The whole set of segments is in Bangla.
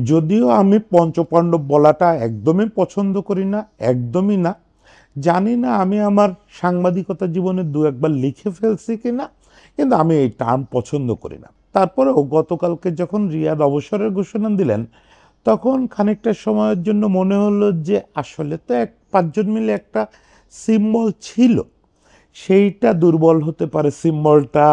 যদিও আমি পঞ্চপাণ্ডব বলাটা একদমই পছন্দ করি না, একদমই না। জানি না আমি আমার সাংবাদিকতা জীবনে দু একবার লিখে ফেলছি কিনা, কিন্তু আমি এই টার্ম পছন্দ করি না। তারপরেও গতকালকে যখন রিয়াদ অবসরের ঘোষণা দিলেন, তখন খানিকটা সময়ের জন্য মনে হলো যে আসলে তো পাঁচজন মিলে একটা সিম্বল ছিল, সেইটা দুর্বল হতে পারে সিম্বলটা,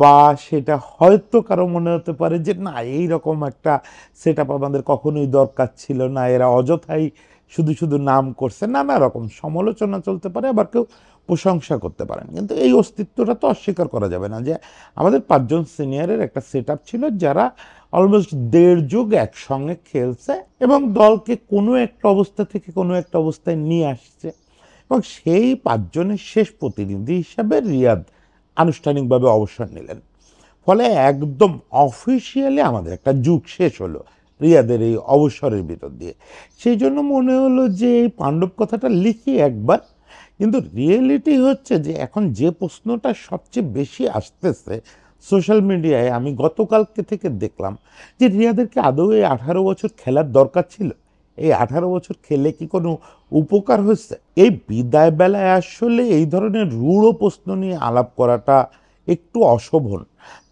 বা সেটা হয়তো কারো মনে হতে পারে যে না, এই রকম একটা সেট আপ আমাদের কখনোই দরকার ছিল না, এরা অযথাই শুধু শুধু নাম করছে। নানা রকম সমালোচনা চলতে পারে, আবার কেউ প্রশংসা করতে পারেন, কিন্তু এই অস্তিত্বটা তো অস্বীকার করা যাবে না যে আমাদের পাঁচজন সিনিয়রের একটা সেট আপ ছিল, যারা অলমোস্ট দেড় যুগ একসঙ্গে খেলছে এবং দলকে কোনো একটা অবস্থা থেকে কোনো একটা অবস্থায় নিয়ে আসছে। এবং সেই পাঁচজনের শেষ প্রতিনিধি হিসাবে রিয়াদ আনুষ্ঠানিকভাবে অবসর নিলেন। ফলে একদম অফিসিয়ালি আমাদের একটা যুগ শেষ হলো রিয়াদের এই অবসরের ভিতর দিয়ে। সেই জন্য মনে হলো যে এই পাণ্ডব কথাটা লিখি একবার। কিন্তু রিয়েলিটি হচ্ছে যে এখন যে প্রশ্নটা সবচেয়ে বেশি আসতেছে সোশ্যাল মিডিয়ায়, আমি গতকালকে থেকে দেখলাম যে রিয়াদেরকে আদৌ এই 18 বছর খেলার দরকার ছিল? এই 18 বছর খেলে কি কোনো উপকার হয়েছে? এই বিদায় বেলায় আসলে এই ধরনের রূঢ় প্রশ্ন নিয়ে আলাপ করাটা একটু অশোভন।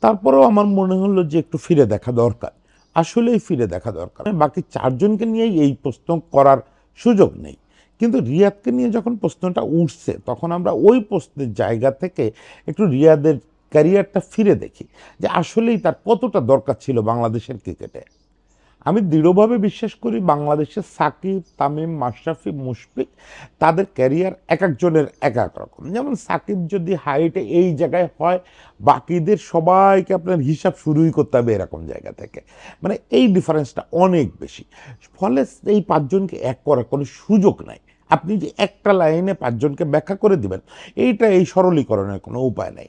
তারপরেও আমার মনে হলো যে একটু ফিরে দেখা দরকার, আসলেই ফিরে দেখা দরকার। বাকি চারজনকে নিয়েই এই প্রশ্ন করার সুযোগ নেই, কিন্তু রিয়াদকে নিয়ে যখন প্রশ্নটা উঠছে, তখন আমরা ওই প্রশ্নের জায়গা থেকে একটু রিয়াদের ক্যারিয়ারটা ফিরে দেখি যে আসলেই তার কতটা দরকার ছিল বাংলাদেশের ক্রিকেটে। আমি দৃঢ়ভাবে বিশ্বাস করি বাংলাদেশের সাকিব, তামিম, মাশরাফি, মুশফিক, তাদের ক্যারিয়ার এক একজনের এক এক রকম। যেমন সাকিব যদি হাইটে এই জায়গায় হয়, বাকিদের সবাইকে আপনার হিসাব শুরুই করতে হবে এরকম জায়গা থেকে। মানে এই ডিফারেন্সটা অনেক বেশি। ফলে এই পাঁচজনকে এক করার কোনো সুযোগ নাই। আপনি যে একটা লাইনে পাঁচজনকে ব্যাখ্যা করে দিবেন, এইটা এই সরলীকরণের কোনো উপায় নেই।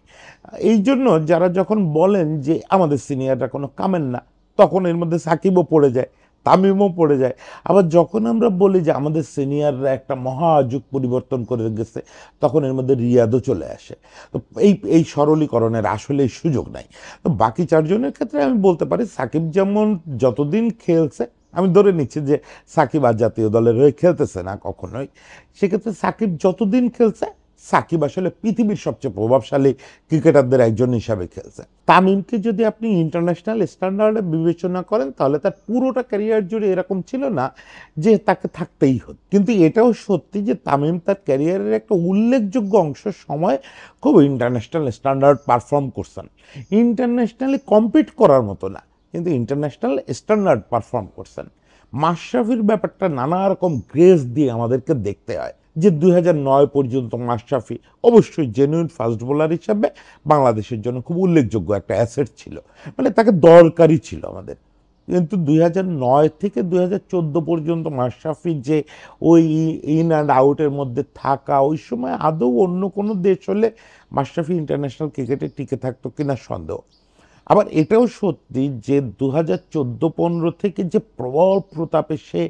এই জন্য যারা যখন বলেন যে আমাদের সিনিয়ররা কোনো কামেন না, তখন এর মধ্যে সাকিবও পড়ে যায়, তামিমও পড়ে যায়। আবার যখন আমরা বলি যে আমাদের সিনিয়ররা একটা মহাযুগ পরিবর্তন করে গেছে, তখন এর মধ্যে রিয়াদও চলে আসে। তো এই এই সরলীকরণের আসলে সুযোগ নাই। তো বাকি চারজনের ক্ষেত্রে আমি বলতে পারি সাকিব যেমন যতদিন খেলছে, আমি ধরে নিচ্ছি যে সাকিব আর জাতীয় দলের হয়ে খেলতেছে না কখনোই, সেক্ষেত্রে সাকিব যতদিন খেলছে, সাকিব আসলে পৃথিবীর সবচেয়ে প্রভাবশালী ক্রিকেটারদের একজন হিসাবে খেলছে। তামিমকে যদি আপনি ইন্টারন্যাশনাল স্ট্যান্ডার্ডে বিবেচনা করেন, তাহলে তার পুরোটা ক্যারিয়ার জুড়ে এরকম ছিল না যে তাকে থাকতেই হতো। কিন্তু এটাও সত্যি যে তামিম তার ক্যারিয়ারের একটা উল্লেখযোগ্য অংশ সময় খুব ইন্টারন্যাশনাল স্ট্যান্ডার্ড পারফর্ম করছেন। ইন্টারন্যাশনালি কম্পিট করার মতো না, কিন্তু ইন্টারন্যাশনাল স্ট্যান্ডার্ড পারফর্ম করছেন। মাশরাফির ব্যাপারটা নানা রকম গ্রেস দিয়ে আমাদেরকে দেখতে হয় যে 2009 পর্যন্ত মাশরাফি অবশ্যই জেনুইন ফাস্ট বোলার হিসাবে বাংলাদেশের জন্য খুব উল্লেখযোগ্য একটা অ্যাসেট ছিল, মানে তাকে দরকারই ছিল আমাদের। কিন্তু 2009 থেকে 2014 পর্যন্ত মাশরাফি যে ওই ইন অ্যান্ড আউটের মধ্যে থাকা, ওই সময় আদৌ অন্য কোনো দেশ হলে মাশরাফি ইন্টারন্যাশনাল ক্রিকেটে টিকে থাকতো কিনা সন্দেহ। আবার এটাও সত্যি যে 2014-15 থেকে যে প্রবল প্রতাপে সে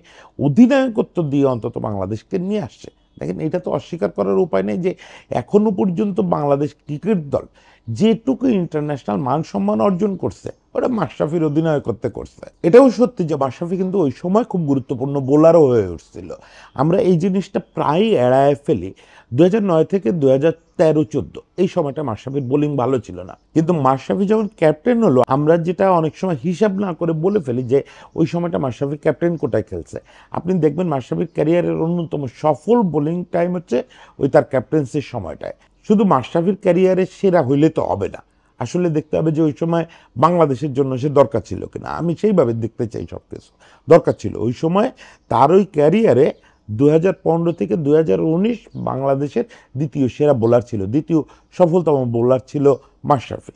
অধিনায়কত্ব দিয়ে অন্তত বাংলাদেশকে নিয়ে আসছে, দেখেন এটা তো অস্বীকার করার উপায় নেই যে এখনো পর্যন্ত বাংলাদেশ ক্রিকেট দল যেটুকু ইন্টারন্যাশনাল মান সম্মান অর্জন করছে, ওটা মাশরাফির অধিনায়কত্বে করছে। এটাও সত্যি যে মাশরাফি কিন্তু ওই সময় খুব গুরুত্বপূর্ণ বোলারও হয়ে উঠছিল। আমরা এই জিনিসটা প্রায় এড়ায় ফেলি। 2009 থেকে 2013-14 এই সময়টা মাশরাফির বোলিং ভালো ছিল না, কিন্তু মাশরাফি যখন ক্যাপ্টেন হলো, আমরা যেটা অনেক সময় হিসাব না করে বলে ফেলি যে ওই সময়টা মাশরাফি ক্যাপ্টেন কোটায় খেলছে। আপনি দেখবেন মাশরাফির ক্যারিয়ারের অন্যতম সফল বোলিং টাইম হচ্ছে ওই তার ক্যাপ্টেন্সির সময়টায়। শুধু মাশরাফির ক্যারিয়ারের সেরা হইলে তো হবে না, আসলে দেখতে হবে যে ওই সময় বাংলাদেশের জন্য সে দরকার ছিল কিনা। আমি সেইভাবে দেখতে চাই সব কিছু। দরকার ছিল ওই সময়, তার ওই ক্যারিয়ারে 2015 থেকে 2019 বাংলাদেশের দ্বিতীয় সেরা বোলার ছিল, দ্বিতীয় সফলতম বোলার ছিল মাশরাফি।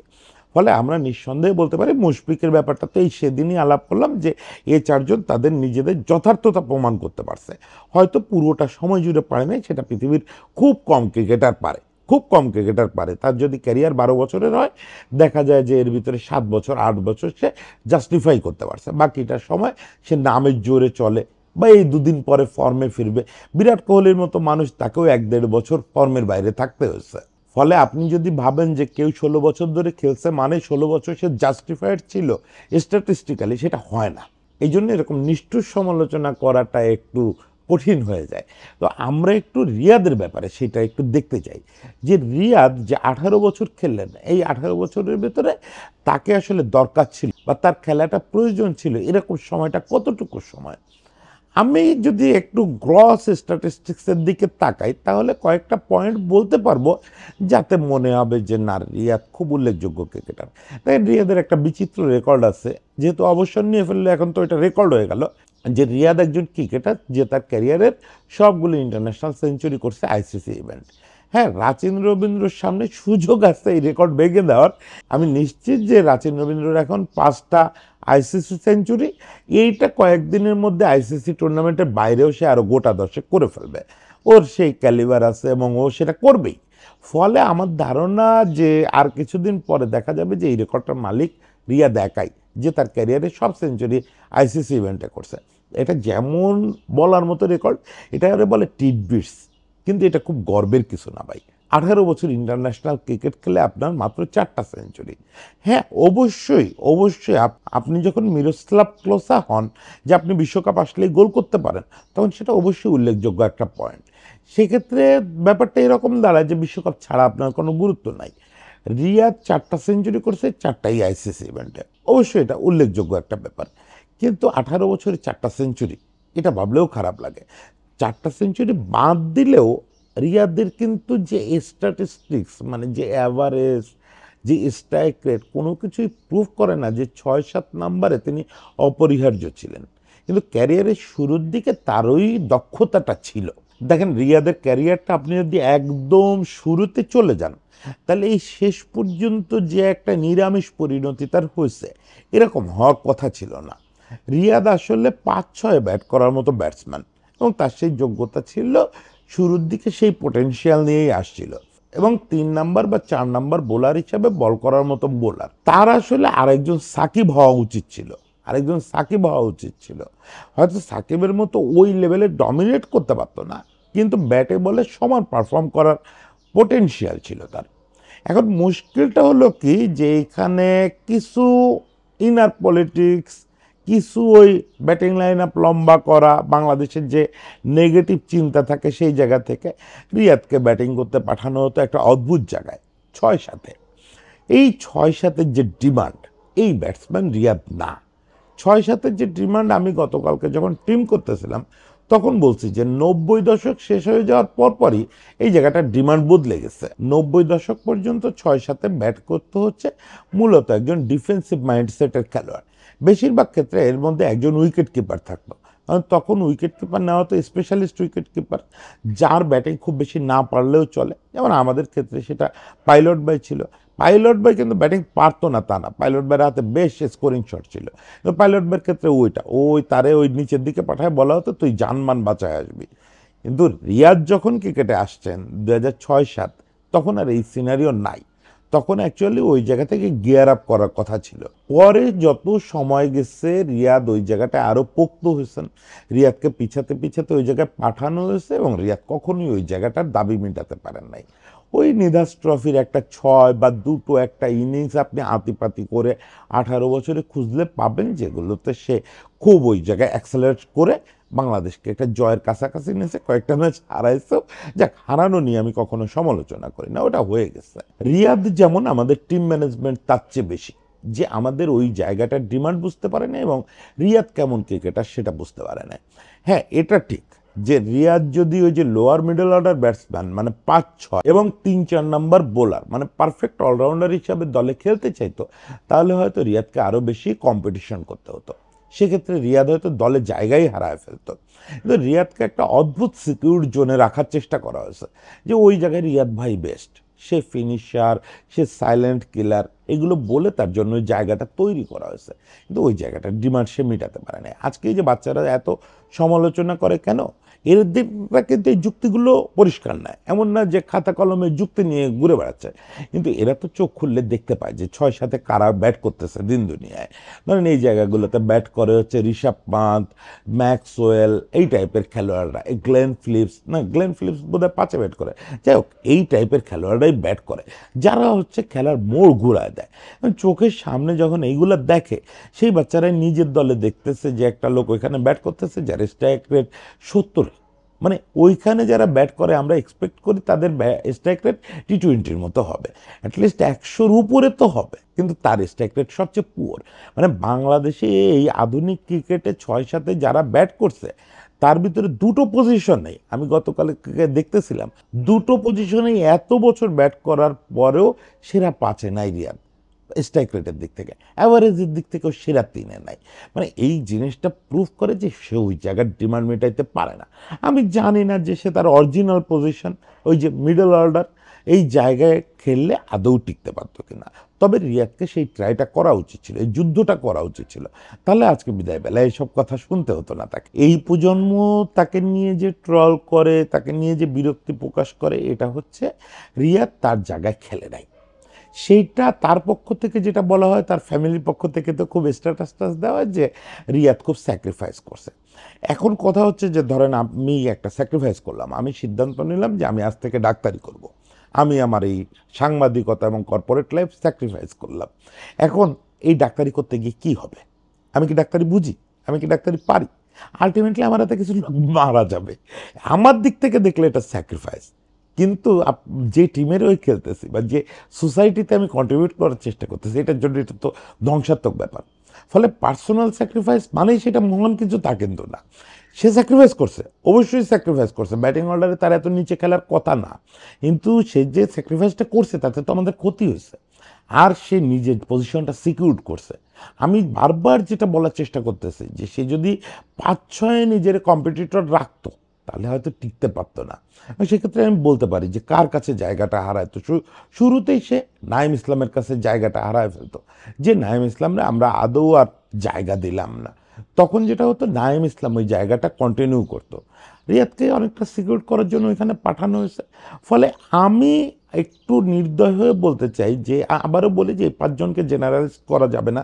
ফলে আমরা নিঃসন্দেহে বলতে পারি মুশফিকের ব্যাপারটা তো এই সেদিনই আলাপ করলাম যে এ চারজন তাদের নিজেদের যথার্থতা প্রমাণ করতে পারছে। হয়তো পুরোটা সময় জুড়ে পারে নাই, সেটা পৃথিবীর খুব কম ক্রিকেটার পারে, খুব কম ক্রিকেটার পারে। তার যদি ক্যারিয়ার 12 বছরের হয়, দেখা যায় যে এর ভিতরে 7 বছর 8 বছর সে জাস্টিফাই করতে পারছে, বাকিটার সময় সে নামের জোরে চলে বা এই দুদিন পরে ফর্মে ফিরবে। বিরাট কোহলির মতো মানুষ, তাকেও 1-1.5 বছর ফর্মের বাইরে থাকতে হয়েছে। ফলে আপনি যদি ভাবেন যে কেউ 16 বছর ধরে খেলছে মানে 16 বছর সে জাস্টিফাইড ছিল স্ট্যাটিস্টিক্যালি, সেটা হয় না। এই জন্য এরকম নিষ্ঠুর সমালোচনা করাটা একটু কঠিন হয়ে যায়। তো আমরা একটু রিয়াদের ব্যাপারে সেটা একটু দেখতে চাই যে রিয়াদ যে 18 বছর খেললেন, এই 18 বছরের ভেতরে তাকে আসলে দরকার ছিল বা তার খেলাটা প্রয়োজন ছিল এরকম সময়টা কতটুকু সময়। আমি যদি একটু গ্রস স্ট্যাটিস্টিক্সের দিকে তাকাই তাহলে কয়েকটা পয়েন্ট বলতে পারবো যাতে মনে হবে যে না, রিয়াদ খুব উল্লেখযোগ্য ক্রিকেটার। তাই রিয়াদের একটা বিচিত্র রেকর্ড আছে, যেহেতু অবসর নিয়ে ফেললে এখন তো এটা রেকর্ড হয়ে গেল যে রিয়াদ একজন ক্রিকেটার যে তার ক্যারিয়ারের সবগুলো ইন্টারন্যাশনাল সেঞ্চুরি করছে আইসিসি ইভেন্ট। হ্যাঁ, রাচিন রবীন্দ্রর সামনে সুযোগ আছে এই রেকর্ড ভেঙে দেওয়ার। আমি নিশ্চিত যে রাচিন রবীন্দ্রর এখন 5টা আইসিসি সেঞ্চুরি, এইটা কয়েকদিনের মধ্যে আইসিসি টুর্নামেন্টের বাইরেও সে আরও গোটা 10 করে ফেলবে। ওর সেই ক্যালিবার আছে এবং ও সেটা করবেই। ফলে আমার ধারণা যে আর কিছুদিন পরে দেখা যাবে যে এই রেকর্ডটার মালিক রিয়াদ একাই, যে তার ক্যারিয়ারে সব সেঞ্চুরি আইসিসি ইভেন্টে করছে। এটা যেমন বলার মতো রেকর্ড, এটা বলে টিটবিটস, কিন্তু এটা খুব গর্বের কিছু না ভাই। 18 বছর ইন্টারন্যাশনাল ক্রিকেট খেলে আপনার মাত্র 4টা সেঞ্চুরি। হ্যাঁ, অবশ্যই অবশ্যই আপনি যখন মিরোস্লাভ ক্লোসা হন যে আপনি বিশ্বকাপ আসলেই গোল করতে পারেন, তখন সেটা অবশ্যই উল্লেখযোগ্য একটা পয়েন্ট। সেক্ষেত্রে ব্যাপারটা এরকম দাঁড়ায় যে বিশ্বকাপ ছাড়া আপনার কোনো গুরুত্ব নাই। রিয়াদ 4টা সেঞ্চুরি করছে, 4টাই আইসিসি ইভেন্টে, অবশ্যই এটা উল্লেখযোগ্য একটা ব্যাপার। কিন্তু 18 বছরে 4টা সেঞ্চুরি, এটা ভাবলেও খারাপ লাগে। 4টা সেঞ্চুরি বাদ দিলেও রিয়াদের কিন্তু যে স্ট্যাটিস্টিক্স, মানে যে অ্যাভারেজ, যে স্ট্রাইক রেট, কোনো কিছুই প্রুভ করে না যে 6-7 নাম্বারে তিনি অপরিহার্য ছিলেন। কিন্তু ক্যারিয়ারের শুরুর দিকে তারই দক্ষতাটা ছিল। দেখেন, রিয়াদের ক্যারিয়ারটা আপনি যদি একদম শুরুতে চলে যান তাহলে এই শেষ পর্যন্ত যে একটা নিরামিষ পরিণতি তার হয়েছে, এরকম হওয়ার কথা ছিল না। রিয়াদ আসলে 5-6 ব্যাট করার মতো ব্যাটসম্যান এবং তার সেই যোগ্যতা ছিল, শুরুর দিকে সেই পোটেনশিয়াল নিয়েই আসছিল এবং 3 নাম্বার বা 4 নাম্বার বোলার হিসাবে বল করার মতো বোলার। তার আসলে আরেকজন সাকিব হওয়া উচিত ছিল, হয়তো সাকিবের মতো ওই লেভেলে ডমিনেট করতে পারতো না, কিন্তু ব্যাটে বলে সমান পারফর্ম করার পোটেনশিয়াল ছিল তার। এখন মুশকিলটা হলো কি যে এখানে কিছু ইনার পলিটিক্স, কিছু ওই ব্যাটিং লাইন আপ লম্বা করা, বাংলাদেশের যে নেগেটিভ চিন্তা থাকে সেই জায়গা থেকে রিয়াদকে ব্যাটিং করতে পাঠানো হতো একটা অদ্ভুত জায়গায় 6-7। এই 6-7-এর যে ডিমান্ড, এই ব্যাটসম্যান রিয়াদ না। 6-7-এর যে ডিমান্ড, আমি গতকালকে যখন টিম করতেছিলাম তখন বলছি যে 90 দশক শেষ হয়ে যাওয়ার পরপরই এই জায়গাটার ডিমান্ড বদলে গেছে। 90 দশক পর্যন্ত 6-7-এ ব্যাট করতে হচ্ছে মূলত একজন ডিফেন্সিভ মাইন্ডসেটের খেলোয়াড়। বেশিরভাগ ক্ষেত্রে এর মধ্যে একজন উইকেট কিপার থাকতো, কারণ তখন উইকেট কিপার নেওয়া তো স্পেশালিস্ট উইকেট কিপার, যার ব্যাটিং খুব বেশি না পারলেও চলে। যেমন আমাদের ক্ষেত্রে সেটা পাইলট ভাই ছিল। পাইলট ভাই কিন্তু ব্যাটিং পারতো না তা না, পাইলট ভাইয়ের হাতে বেশ স্কোরিং শট ছিল। তো পাইলট ভাইয়ের ক্ষেত্রে তারে ওই নিচের দিকে পাঠায় বলা হতো তুই জানমান বাঁচায় আসবি। কিন্তু রিয়াদ যখন ক্রিকেটে আসছেন 2006-07, তখন আর এই সিনারিও নাই। তখন অ্যাকচুয়ালি ওই জায়গা থেকে গিয়ার আপ করার কথা ছিল। পরে যত সময় গেছে রিয়াদ ওই জায়গাটায় আরও পোক্ত হয়েছেন, রিয়াদকে পিছাতে পিছাতে ওই জায়গায় পাঠানো হয়েছে এবং রিয়াদ কখনোই ওই জায়গাটার দাবি মেটাতে পারেন নাই। ওই নিধাস ট্রফির একটা 6 বা 2টো একটা ইনিংস আপনি আতিপাতি করে 18 বছরে খুঁজলে পাবেন, যেগুলোতে সে খুব ওই জায়গায় অ্যাক্সেলারেট করে বাংলাদেশকে একটা জয়ের কাছাকাছি নিয়েছে, কয়েকটা ম্যাচ হারাইছেও। যাক, হারানো নিয়ে আমি কখনো সমালোচনা করি না, ওটা হয়ে গেছে। রিয়াদ যেমন আমাদের টিম ম্যানেজমেন্ট তার চেয়ে বেশি, যে আমাদের ওই জায়গাটার ডিমান্ড বুঝতে পারে না এবং রিয়াদ কেমন ক্রিকেটার সেটা বুঝতে পারে না। হ্যাঁ, এটা ঠিক যে রিয়াদ যদি ওই যে লোয়ার মিডল অর্ডার ব্যাটসম্যান মানে 5-6 এবং 3-4 নাম্বার বোলার মানে পারফেক্ট অলরাউন্ডার হিসাবে দলে খেলতে চাইতো, তাহলে হয়তো রিয়াদকে আরও বেশি কম্পিটিশন করতে হতো। সেক্ষেত্রে রিয়াদ হয়তো দলে জায়গায় হারায় ফেলতো। কিন্তু রিয়াদকে একটা অদ্ভুত সিকিউর জোনে রাখার চেষ্টা করা হয়েছে, যে ওই জায়গায় রিয়াদ ভাই বেস্ট, সে ফিনিশার, সে সাইলেন্ট কিলার, এগুলো বলে তার জন্য ওই জায়গাটা তৈরি করা হয়েছে। কিন্তু ওই জায়গাটার ডিমান্ড সে মেটাতে পারে না। আজকে এই যে বাচ্চারা এত সমালোচনা করে কেন, এর দিকটা কিন্তু এই যুক্তিগুলো পরিষ্কার নয়। এমন না যে খাতা কলমে যুক্তি নিয়ে ঘুরে বেড়াচ্ছে, কিন্তু এরা তো চোখ খুললে দেখতে পায় যে 6-7-এ কারা ব্যাট করতেছে দিন দুনিয়ায়। ধরেন এই জায়গাগুলোতে ব্যাট করে হচ্ছে ঋষভ পান্ত, ম্যাক্সওয়েল, এই টাইপের খেলোয়াড়রা, এই গ্লেন ফিলিপস বোধহয় 5-এ ব্যাট করে। যাই হোক, এই টাইপের খেলোয়াড়রাই ব্যাট করে, যারা হচ্ছে খেলার মোড় ঘুরায় দেয়। দেয়। চোখের সামনে যখন এইগুলো দেখে, সেই বাচ্চারাই নিজের দলে দেখতেছে যে একটা লোক ওইখানে ব্যাট করতেছে যার স্ট্রাইক রেট 70, মানে ওইখানে যারা ব্যাট করে আমরা এক্সপেক্ট করি তাদের স্ট্রাইক রেট T20-র মতো হবে, অ্যাটলিস্ট 100-র উপরে তো হবে, কিন্তু তার স্ট্রাইক রেট সবচেয়ে পুয়ার। মানে বাংলাদেশে এই আধুনিক ক্রিকেটে 6-7 যারা ব্যাট করছে তার ভিতরে দুটো পজিশন নেই। আমি গতকাল দেখতেছিলাম, দুটো পজিশনেই এত বছর ব্যাট করার পরেও সেরা 5-এ নাই রিয়াদ, স্ট্রাইক রেটের দিক থেকে, অ্যাভারেজের দিক থেকেও সেরা 3-এ নাই। মানে এই জিনিসটা প্রুভ করে যে সে ওই জায়গার ডিমান্ড মেটাইতে পারে না। আমি জানি না যে সে তার অরিজিনাল পজিশন, ওই যে মিডল অর্ডার, এই জায়গায় খেললে আদৌ টিকতে পারতো কিনা। তবে রিয়াদকে সেই ট্রাইটা করা উচিত ছিল, এই যুদ্ধটা করা উচিত ছিল, তাহলে আজকে বিদায় বেলা এইসব কথা শুনতে হতো না তাকে। এই প্রজন্ম তাকে নিয়ে যে ট্রল করে, তাকে নিয়ে যে বিরক্তি প্রকাশ করে, এটা হচ্ছে রিয়াদ তার জায়গায় খেলে নাই। সেইটা তার পক্ষ থেকে যেটা বলা হয়, তার ফ্যামিলির পক্ষ থেকে তো খুব স্ট্যাটাস দেওয়া হয় যে রিয়াদ খুব স্যাক্রিফাইস করছে। এখন কথা হচ্ছে যে ধরেন আমি একটা স্যাক্রিফাইস করলাম, আমি সিদ্ধান্ত নিলাম যে আমি আজ থেকে ডাক্তারি করব, আমি আমার এই সাংবাদিকতা এবং কর্পোরেট লাইফ স্যাক্রিফাইস করলাম। এখন এই ডাক্তারি করতে গিয়ে কী হবে? আমি কি ডাক্তারি বুঝি? আমি কি ডাক্তারি পারি? আলটিমেটলি আমার হাতে কিছু লোক মারা যাবে। আমার দিক থেকে দেখলে এটা স্যাক্রিফাইস, কিন্তু যে টিমের ওই খেলতেছি বা যে সোসাইটিতে আমি কন্ট্রিবিউট করার চেষ্টা করতেছি, এটার জন্য এটা তো ধ্বংসাত্মক ব্যাপার। ফলে পার্সোনাল স্যাক্রিফাইস মানেই সেটা মহান কিছু তা কিন্তু না। সে স্যাক্রিফাইস করছে, অবশ্যই স্যাক্রিফাইস করছে, ব্যাটিং অর্ডারে তার এত নিচে খেলার কথা না, কিন্তু সে যে স্যাক্রিফাইসটা করছে তাতে তো আমাদের ক্ষতি হয়েছে, আর সে নিজের পজিশনটা সিকিউর করছে। আমি বারবার যেটা বলার চেষ্টা করতেছি যে সে যদি 5-6 নিজের কম্পিটিটর রাখতো তাহলে হয়তো টিকতে পারতো না। সেক্ষেত্রে আমি বলতে পারি যে কার কাছে জায়গাটা হারায়, তো শুরুতেই সে নাঈম ইসলামের কাছে জায়গাটা হারায় ফেলতো, যে নাঈম ইসলামরে আমরা আদৌ আর জায়গা দিলাম না। তখন যেটা হতো, নাঈম ইসলাম ওই জায়গাটা কন্টিনিউ করতো, রিয়াদকে অনেকটা সিকিউর করার জন্য ওইখানে পাঠানো হয়েছে। ফলে আমি একটু নির্দয় হয়ে বলতে চাই যে, আবারও বলি যে এই 5 জনকে জেনারেলাইজ করা যাবে না,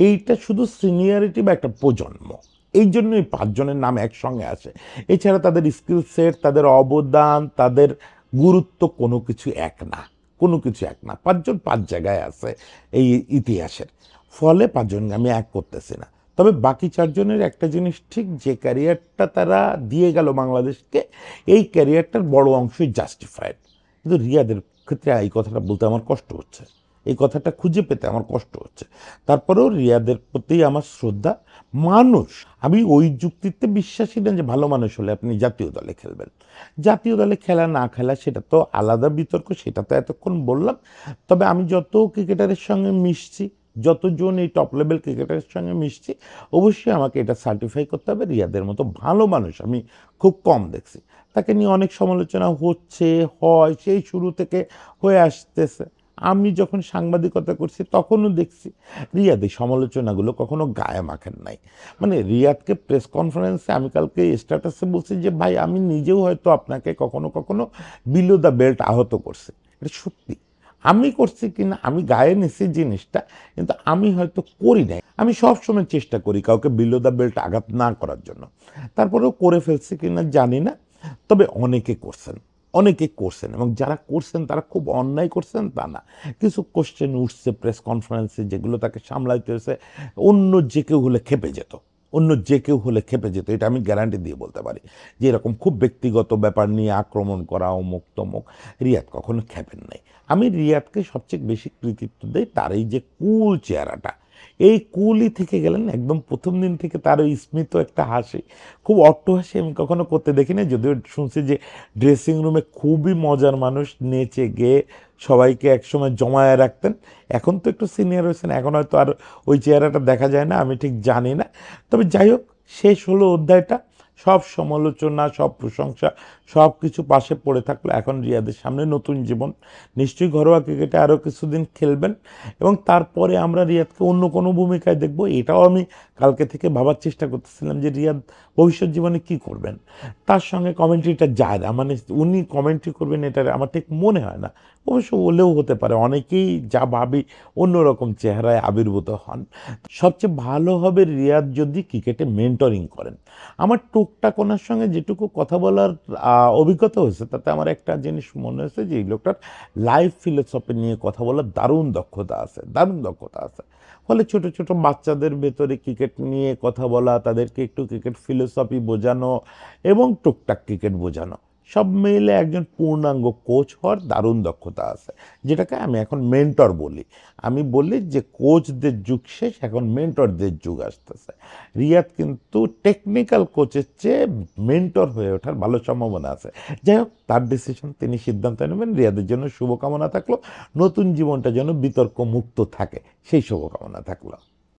এইটা শুধু সিনিয়রিটি বা একটা প্রজন্ম, এই জন্যই 5 জনের নাম একসঙ্গে আসে। এছাড়া তাদের স্কিল সেট, তাদের অবদান, তাদের গুরুত্ব কোনো কিছু এক না, কোনো কিছু এক না। 5 জন 5 জায়গায় আছে এই ইতিহাসের। ফলে 5 জনকে আমি এক করতেছি না। তবে বাকি 4 জনের একটা জিনিস ঠিক, যে ক্যারিয়ারটা তারা দিয়ে গেল বাংলাদেশকে, এই ক্যারিয়ারটার বড় অংশই জাস্টিফাইড। কিন্তু রিয়াদের ক্ষেত্রে এই কথাটা বলতে আমার কষ্ট হচ্ছে, এই কথাটা খুঁজে পেতে আমার কষ্ট হচ্ছে। তারপরেও রিয়াদের প্রতি আমার শ্রদ্ধা। মানুষ, আমি ওই যুক্তিতে বিশ্বাসী না যে ভালো মানুষ হলে আপনি জাতীয় দলে খেলবেন। জাতীয় দলে খেলা না খেলা সেটা তো আলাদা বিতর্ক, সেটা তো এতক্ষণ বললাম। তবে আমি যত ক্রিকেটারের সঙ্গে মিশছি, যতজন এই টপ লেভেল ক্রিকেটারের সঙ্গে মিশছি, অবশ্যই আমাকে এটা সার্টিফাই করতে হবে, রিয়াদের মতো ভালো মানুষ আমি খুব কম দেখছি। তাকে নিয়ে অনেক সমালোচনা হচ্ছে, হয়, সেই শুরু থেকে হয়ে আসতেছে। আমি যখন সাংবাদিকতা করছি তখনও দেখছি রিয়াদ এই সমালোচনাগুলো কখনো গায়ে মাখেন নাই। মানে রিয়াদকে প্রেস কনফারেন্সে আমি কালকে স্ট্যাটাসে বলছি যে ভাই, আমি নিজেও হয়তো আপনাকে কখনো কখনো বিলো দ্য বেল্ট আহত করছি, এটা সত্যি। আমি করছি কিনা, আমি গায়ে নিছি জিনিসটা, কিন্তু আমি হয়তো করি নাই। আমি সবসময় চেষ্টা করি কাউকে বিলো দ্য বেল্ট আঘাত না করার জন্য, তারপরেও করে ফেলছি কিনা জানি না। তবে অনেকে করছেন, অনেকে করছেন, এবং যারা করছেন তারা খুব অন্যায় করছেন তা না। কিছু কোশ্চেন উঠছে প্রেস কনফারেন্সে যেগুলো তাকে সামলাইতে হয়েছে, অন্য যে কেউ হলে খেপে যেত, অন্য যে কেউ হলে খেপে যেত, এটা আমি গ্যারান্টি দিয়ে বলতে পারি। যে এরকম খুব ব্যক্তিগত ব্যাপার নিয়ে আক্রমণ করা, অমুক তমুক, রিয়াদ কখনো খেপেন নাই। আমি রিয়াদকে সবচেয়ে বেশি কৃতিত্ব দিই তার এই যে কুল চেহারাটা, এই কুলই থেকে গেলেন একদম প্রথম দিন থেকে। তার ওই স্মিত একটা হাসি, খুব অট্ট হাসি আমি কখনো করতে দেখি না, যদিও শুনছি যে ড্রেসিং রুমে খুবই মজার মানুষ, নেচে গেয়ে সবাইকে একসময় জমায়ে রাখতেন। এখন তো একটু সিনিয়র হয়েছেন, এখন হয়তো আর ওই চেহারাটা দেখা যায় না, আমি ঠিক জানি না। তবে যাই হোক, শেষ হলো অধ্যায়টা। সব সমালোচনা, সব প্রশংসা, সব কিছু পাশে পড়ে থাকলো। এখন রিয়াদের সামনে নতুন জীবন, নিশ্চয়ই ঘরোয়া ক্রিকেটে আরও কিছুদিন খেলবেন, এবং তারপরে আমরা রিয়াদকে অন্য কোনো ভূমিকায় দেখব। এটাও আমি কালকে থেকে ভাবার চেষ্টা করতেছিলাম যে রিয়াদ ভবিষ্যৎ জীবনে কী করবেন। তার সঙ্গে কমেন্ট্রিটা যায় না, মানে উনি কমেন্ট্রি করবেন এটা আমার ঠিক মনে হয় না। অবশ্য বলেও হতে পারে, অনেকেই যা ভাবি অন্যরকম চেহারায় আবির্ভূত হন। সবচেয়ে ভালো হবে রিয়াদ যদি ক্রিকেটে মেন্টরিং করেন। আমার টুকটাক ওনার সঙ্গে যেটুকু কথা বলার অভিজ্ঞতা হয়েছে তাতে আমার একটা জিনিস মনে হয়েছে যে এই লোকটার লাইফ ফিলোসফি নিয়ে কথা বলার দারুণ দক্ষতা আছে, দারুণ দক্ষতা আছে। ফলে ছোট ছোট বাচ্চাদের ভেতরে ক্রিকেট নিয়ে কথা বলা, তাদেরকে একটু ক্রিকেট ফিলোসফি বোঝানো এবং টুকটাক ক্রিকেট বোঝানো, সব মিলে একজন পূর্ণাঙ্গ কোচ হওয়ার দারুণ দক্ষতা আছে, যেটাকে আমি এখন মেন্টর বলি। আমি বলি যে কোচদের যুগ শেষ, এখন মেন্টরদের যুগ আসতেছে। রিয়াদ কিন্তু টেকনিক্যাল কোচের চেয়ে মেন্টর হয়ে ওঠার ভালো সম্ভাবনা আছে। যাই হোক, তার ডিসিশন, তিনি সিদ্ধান্ত নেবেন। রিয়াদের জন্য শুভকামনা থাকলো, নতুন জীবনটা যেন বিতর্ক মুক্ত থাকে সেই শুভকামনা থাকলো।